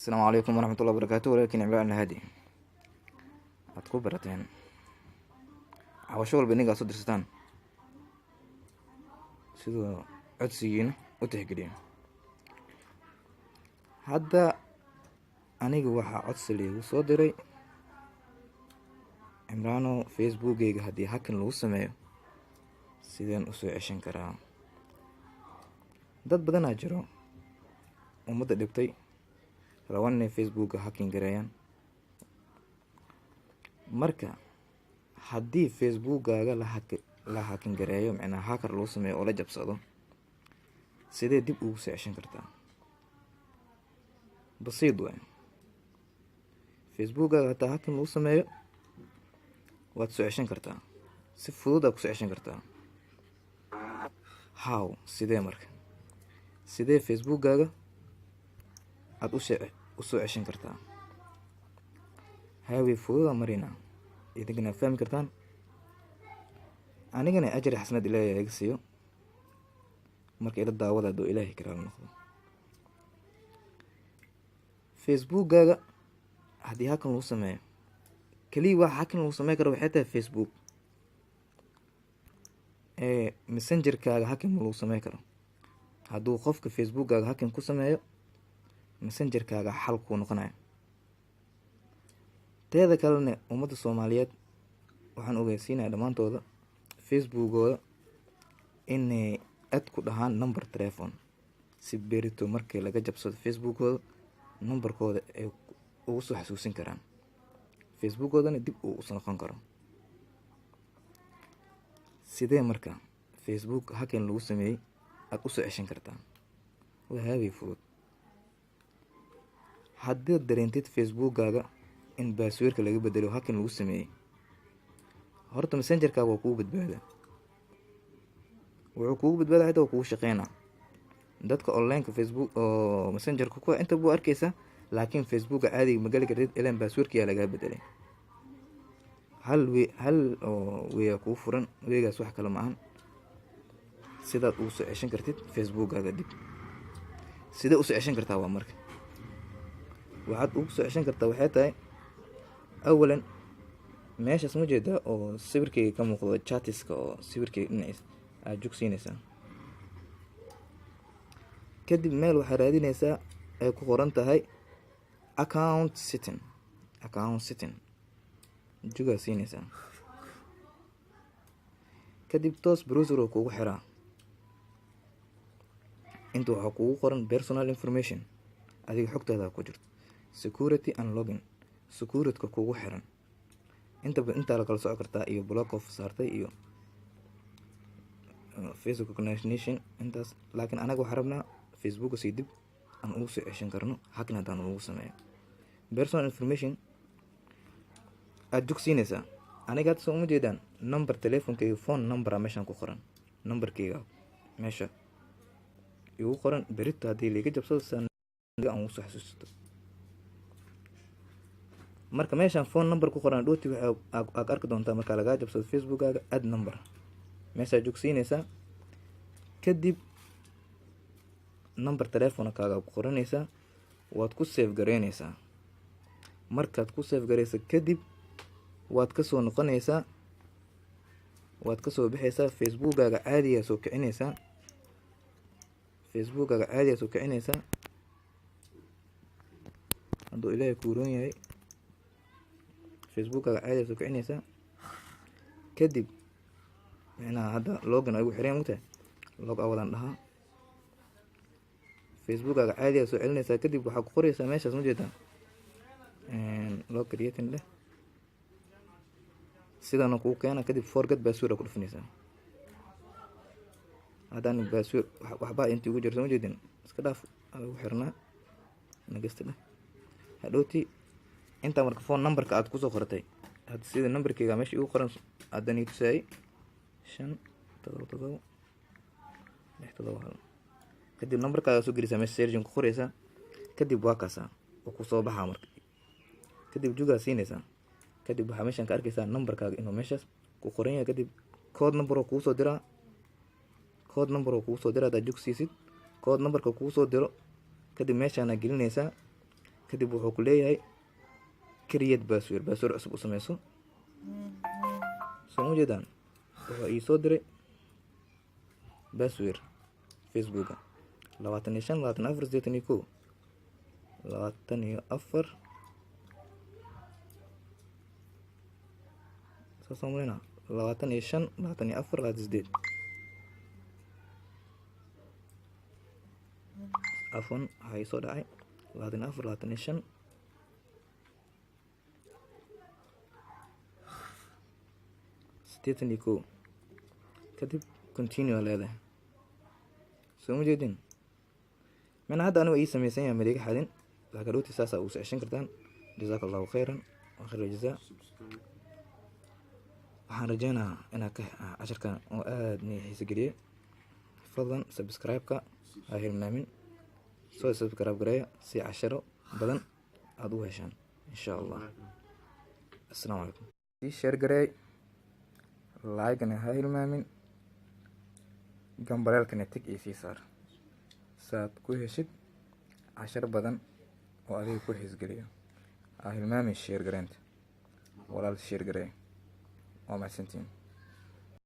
السلام عليكم ورحمة الله وبركاته. ولكن عمران الهادي aad ku barateen cawasho walba inaga soo dirsataan sidoo codsigiina u tixgeliyo. Hadda aniga waxaa codsi liigu soo diray Cimraano Facebookgayga haddii hakan lagu sameeyo sideen u soo ceshan karaa. Dad badanaa jiro ummadda dhibtay rawan inay Facebookga hakin gareeyaan. Marka haddii Facebookgaaga la hakin gareeyo macnaa hackar lagu sameeyo oo la jabsado sidee dib ugu soo ceshan kartaa? basiid waay. Facebookgaaga hataa hakin lagu sameeyo waad soo ceshan kartaa, si fudud aad ku soo ceshan kartaa. How? Sidee marka? Sidee Facebookgaaga aad u soo ceshan kartaa? Hawi fududa marina idinkana fahmi kartaan, anigana ajri xasnad ilaahay iga siiyo marka ila daawada doo ilaahay karaal noqdo. Facebookgaaga haddii hakan lagu sameeyo kaliya waxa hakan lagu sameyn karo waxay tahay Facebook. Messengerkaaga hakan lagu sameyn karo. Hadduu qofka Facebookgaaga hakan ku sameeyo messengerkaaga xal ku noqonayo. teeda kalena ummadda Soomaaliyeed waxaan ogeysiinayaa dhamaantooda Facebookgooda inay aad ku dhahaan number telephone si berito markii laga jabsado Facebookgooda numberkooda ay ugu soo xasuusin karaan, Facebookgoodana dib uu soo noqon karo. Sidee marka Facebook hakan lagu sameeyay aad u soo ceshan kartaa? Waa hawi fudud. Haddii dareentid Facebookgaaga in passwordka laga bedelo hakan lagu sameeyay, horta messengerkaaga waa kugu badbaada. Wuxuu kugu badbaadaa xitaa kugu shaqeynaa. Dadka online-ka Facebook oo messengerka ku inta buu arkaysa, laakiin Facebookga caadiga ma gali kartid ilaa passwordkiisa laga bedelay. hal way ku furan, weegaas wax kale ma ahan. Sidaad u soo ceshan kartid Facebookgaaga dib. Sidee u soo ceshan kartaa waa marka? waxaad ugu soo ceshan kartaa waxay tahay awalan meeshaas ma jeedaa oo sawirkayga ka muuqdo chatiska oo sawirkayga dhinaciisa aad jogsiinaysaa. Kadib meel waxaa raadinaysaa ay ku qoran tahay account setting jogaa siinaysaa. kadib toos browser oo kugu xiraa. inta waxaa kugu qoran personal information adiga xogtaada ku jirto, security and login securityka kugu xiran inta la kala soo kartaa iyo block of saartay iyo Facebook recognition intaas. laakiin anaga waxaan rabnaa Facebook si dib aan ugu soo ceshan karno hakan hadaan ugu sameeyo. Personal information aad jogsiinaysaa. aniga hadda soo uma jeedaan number telefonkayga phone number meeshaan ku qoran, numberkayga meesha igu qoran. berito haddii liiga jabsado aan ugu soo xasuusto marka meeshaan phone number ku qoran dhooti aad arki doontaa marka laga jabsado Facebookgaaga add number meesha jogsiinaysaa. kadib number telefonkaaga ku qoranaysaa, waad ku save gareynaysaa. markaad ku save gareyso kadib waad ka soo noqonaysaa, waad ka soo bixaysaa Facebookgaaga caadiga soo kicinaysaa. hadduu ilaahay ku roon yahay Facebookgaaga caadiga soo kicinaysaa. kadib macnaha hadda login ay ugu xireen mugtahay log awadan dhahaa. Facebookgaaga caadiga soo celinaysaa. kadib waxaa ku qoraysaa meeshaas ma jeedaa log creating leh sidana kugu keena. kadib forget password ku dhufanaysaa. haddaan password waxba intii ugu jirto ma jeedin iska dhaaf ugu xirnaa nagasta dheh. hadhooti inta marka phone numberka aad ku soo qortay hadda sida numberkayga meesha igu qoran haddana ii tusayay 577 671. kadib numberkaaga soo gelinaysaa meesha searching ku qoraysaa. kadib waa kaasaa oo ku soo baxaa marka. kadib jogaa siinaysaa. kadib waxaa meeshaan ka arkaysaa numberkaaga inuu meeshaas ku qoran yahay. kadib code number oo kugu soo diraa. hadaad jogsiisid code numberka kugu soo diro kadib meeshaana gelinaysaa. kadib wuxuu ku leeyahay create password cusub u sameyso. soo ma jeedaan wuxuu ii soo diray password facebooka 25 24 81 24 soo marina 25 24 28 afwan waxaa ii soo dhacay 24 25 81 kadib continue leedahay. soo ma jeedin mana hadda anigu ii sameysan yahay maliga xadin laakiin dhowti saasa ugu socoshan kartaan. jazakallahu khayran wa khayral jazaa. waxaan rajeynayaa inaad ka casharkan oo aad ni xiiso geliyay. fadlan subscribe-ka ha hilmaamin, soo subscribe gareeya si casharo badan aad u heshaan insha allah. assalaamu calaykum. sii share gareey, like-na ha hilmaamin, gambaleelkana tig iyo sii saar saad ku heshid cashar badan oo adiga ku xiisgeliyo. ha hilmaamin share gareynta, walaal share gareey. waa mahadsantiin.